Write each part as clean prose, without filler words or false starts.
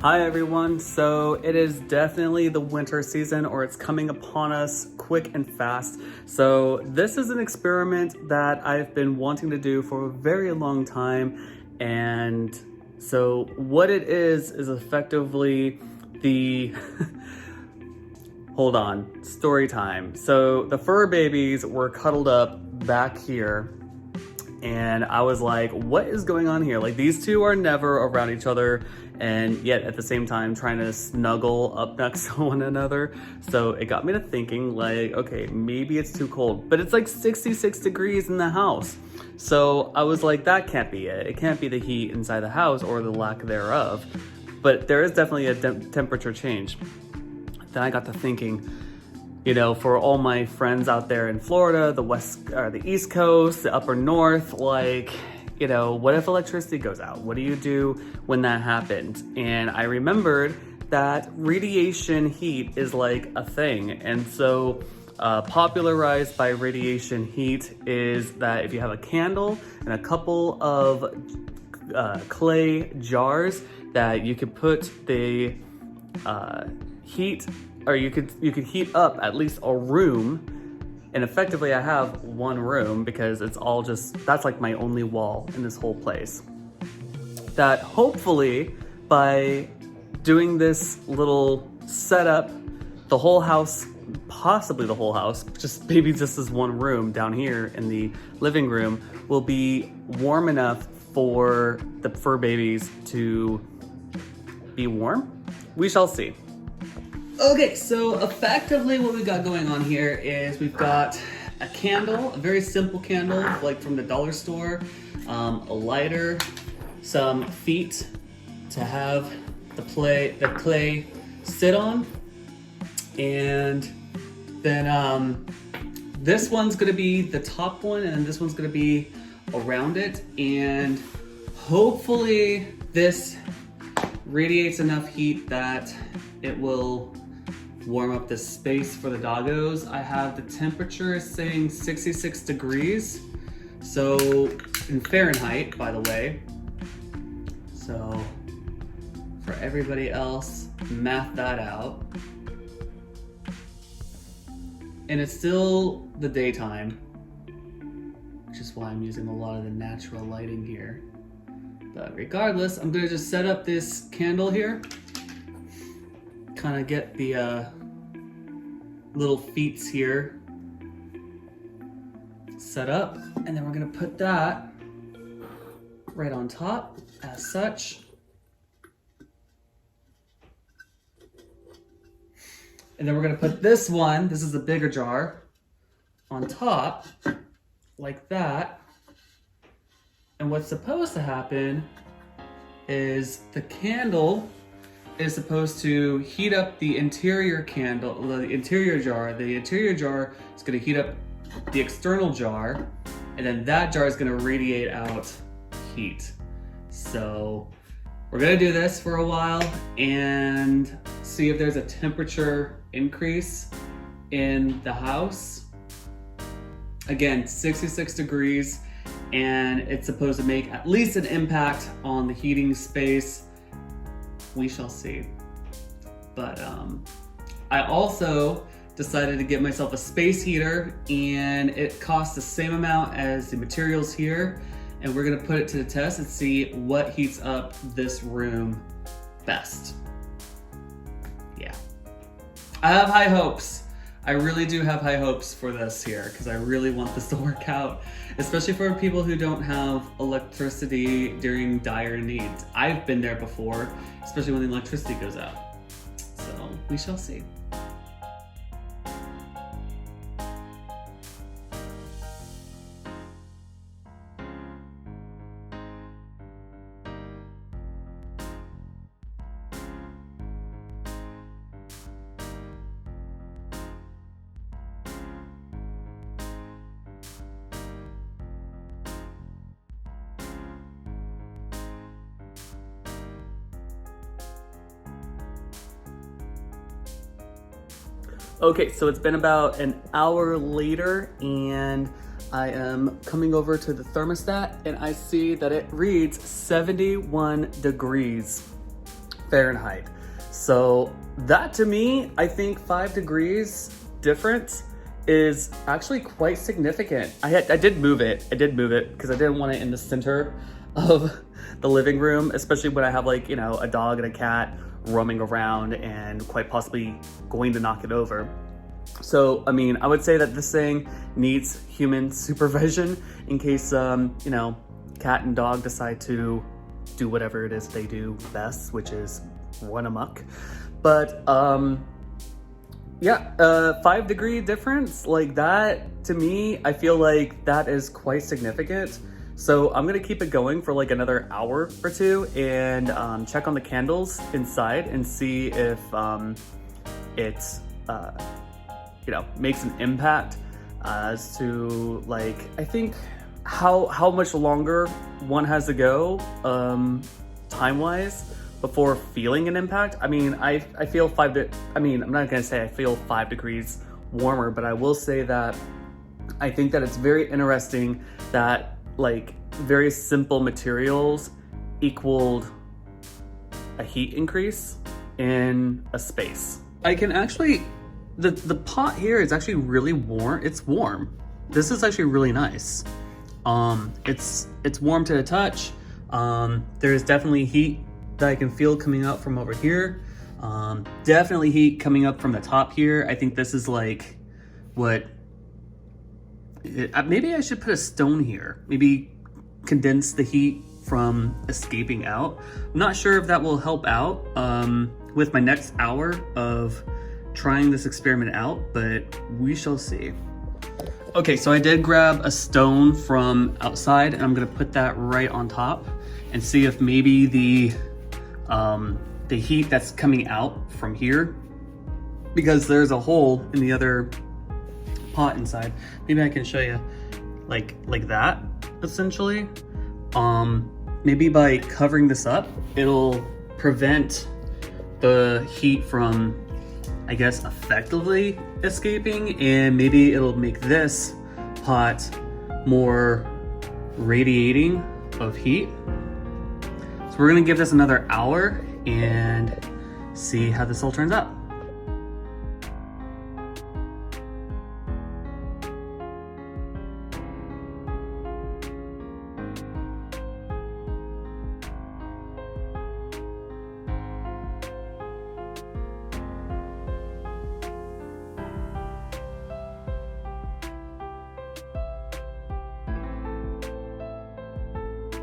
Hi everyone, so it is definitely the winter season, or it's coming upon us quick and fast. So this is an experiment that I've been wanting to do for a very long time. And so what it is effectively the, hold on, story time. So the fur babies were cuddled up back here. And I was like, what is going on here? Like, these two are never around each other, and yet at the same time trying to snuggle up next to one another. So it got me to thinking, like, okay, maybe it's too cold, but it's like 66 degrees in the house. So I was like, that can't be it. It can't be the heat inside the house or the lack thereof. But there is definitely a temperature change. Then I got to thinking, you know, for all my friends out there in Florida, the East Coast, the upper north, like, you know, what if electricity goes out? What do you do when that happens? And I remembered that radiation heat is like a thing. And so popularized by radiation heat is that if you have a candle and a couple of clay jars, that you could put the heat, or you could heat up at least a room. And effectively I have one room because it's all just, that's like my only wall in this whole place. That hopefully by doing this little setup, the whole house, possibly the whole house, just maybe just this one room down here in the living room, will be warm enough for the fur babies to be warm. We shall see. Okay, so effectively what we got going on here is we've got a candle, a very simple candle, like from the dollar store, a lighter, some feet to have the clay sit on, and then this one's gonna be the top one, and then this one's gonna be around it, and hopefully this radiates enough heat that it will warm up the space for the doggos. I have the temperature saying 66 degrees. So in Fahrenheit, by the way. So for everybody else, math that out. And it's still the daytime, which is why I'm using a lot of the natural lighting here. But regardless, I'm gonna just set up this candle here. Kind of get the little feet here set up, and then we're gonna put that right on top as such. And then we're gonna put this one, this is the bigger jar, on top like that. And what's supposed to happen is the candle is supposed to heat up the interior candle, the interior jar. The interior jar is going to heat up the external jar, and then that jar is going to radiate out heat. So we're going to do this for a while and see if there's a temperature increase in the house. Again, 66 degrees, and it's supposed to make at least an impact on the heating space. We shall see. But I also decided to get myself a space heater, and it costs the same amount as the materials here, and we're gonna put it to the test and see what heats up this room best. Yeah, I have high hopes. I really do have high hopes for this here, because I really want this to work out, especially for people who don't have electricity during dire needs. I've been there before, especially when the electricity goes out. So we shall see. Okay, so it's been about an hour later, and I am coming over to the thermostat, and I see that it reads 71 degrees Fahrenheit. So that to me, I think 5 degrees difference is actually quite significant. I did move it because I didn't want it in the center of the living room, especially when I have like, you know, a dog and a cat roaming around and quite possibly going to knock it over. So, I mean, I would say that this thing needs human supervision in case, you know, cat and dog decide to do whatever it is they do best, which is run amok. But, yeah, 5 degree difference like that, to me, I feel like that is quite significant. So I'm gonna keep it going for like another hour or two and check on the candles inside and see if it's, you know, makes an impact as to like, I think how much longer one has to go time-wise before feeling an impact. I mean, I feel I'm not gonna say I feel 5 degrees warmer, but I will say that I think that it's very interesting that like very simple materials equaled a heat increase in a space. I can actually, the pot here is actually really warm. It's warm. This is actually really nice. It's warm to the touch. There's definitely heat that I can feel coming up from over here. Definitely heat coming up from the top here. I think this is like what, maybe I should put a stone here. Maybe condense the heat from escaping out. I'm not sure if that will help out with my next hour of trying this experiment out, but we shall see. Okay, so I did grab a stone from outside and I'm gonna put that right on top and see if maybe the heat that's coming out from here, because there's a hole in the other pot inside. Maybe I can show you like that, essentially. Maybe by covering this up, it'll prevent the heat from, I guess, effectively escaping, and maybe it'll make this pot more radiating of heat. So we're gonna give this another hour and see how this all turns out.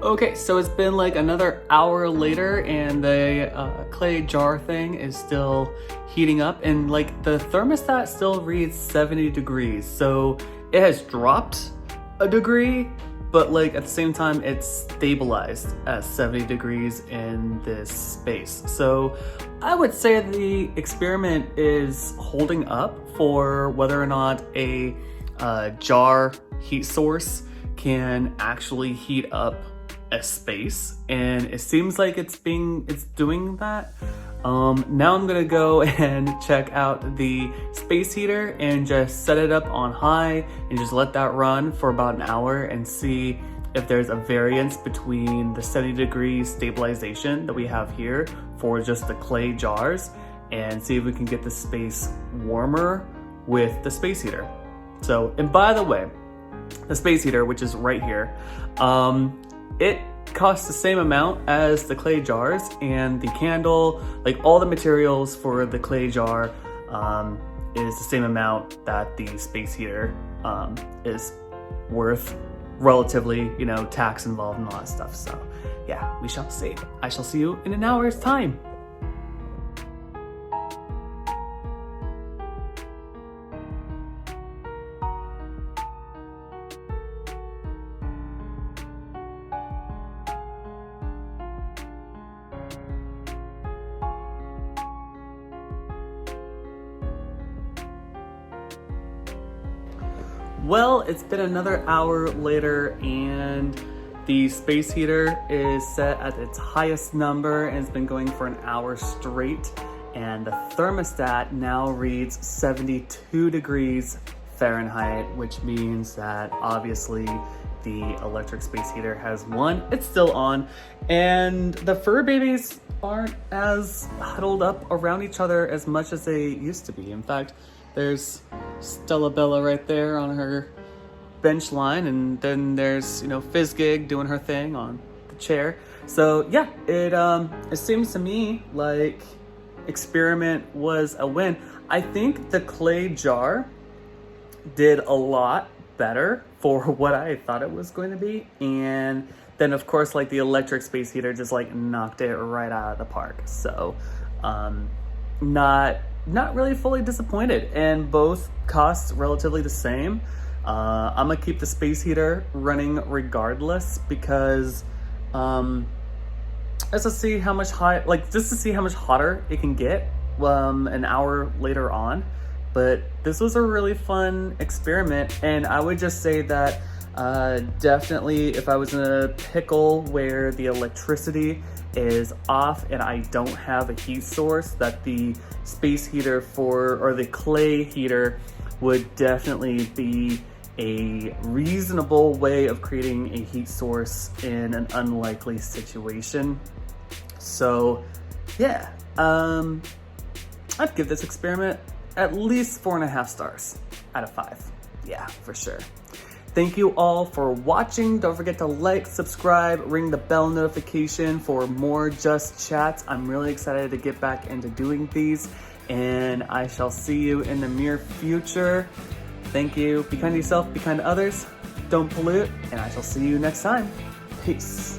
Okay, so it's been like another hour later and the clay jar thing is still heating up, and like the thermostat still reads 70 degrees. So it has dropped a degree, but like at the same time it's stabilized at 70 degrees in this space. So I would say the experiment is holding up for whether or not a jar heat source can actually heat up a space, and it seems like it's doing that. Now I'm gonna go and check out the space heater and just set it up on high and just let that run for about an hour and see if there's a variance between the 70 degrees stabilization that we have here for just the clay jars, and see if we can get the space warmer with the space heater. So, and by the way, the space heater, which is right here, it costs the same amount as the clay jars, and the candle, like all the materials for the clay jar is the same amount that the space heater is worth, relatively, you know, tax involved and all that stuff. So yeah, we shall see. I shall see you in an hour's time. Well, it's been another hour later and the space heater is set at its highest number and it's been going for an hour straight, and the thermostat now reads 72 degrees Fahrenheit, which means that obviously the electric space heater has won. It's still on, and the fur babies aren't as huddled up around each other as much as they used to be. In fact, there's Stella Bella right there on her bench line, and then there's, you know, Fizzgig doing her thing on the chair. So yeah, it seems to me like experiment was a win. I think the clay jar did a lot better for what I thought it was going to be, and then of course like the electric space heater just like knocked it right out of the park. So not really fully disappointed, and both cost relatively the same. I'm gonna keep the space heater running regardless, because just to see how much hotter it can get an hour later on. But this was a really fun experiment, and I would just say that definitely if I was in a pickle where the electricity is off and I don't have a heat source, that the space heater or the clay heater would definitely be a reasonable way of creating a heat source in an unlikely situation. So yeah, I'd give this experiment at least 4.5 stars out of 5. Yeah, for sure. Thank you all for watching. Don't forget to like, subscribe, ring the bell notification for more Just Chats. I'm really excited to get back into doing these, and I shall see you in the near future. Thank you. Be kind to yourself, be kind to others, don't pollute, and I shall see you next time. Peace.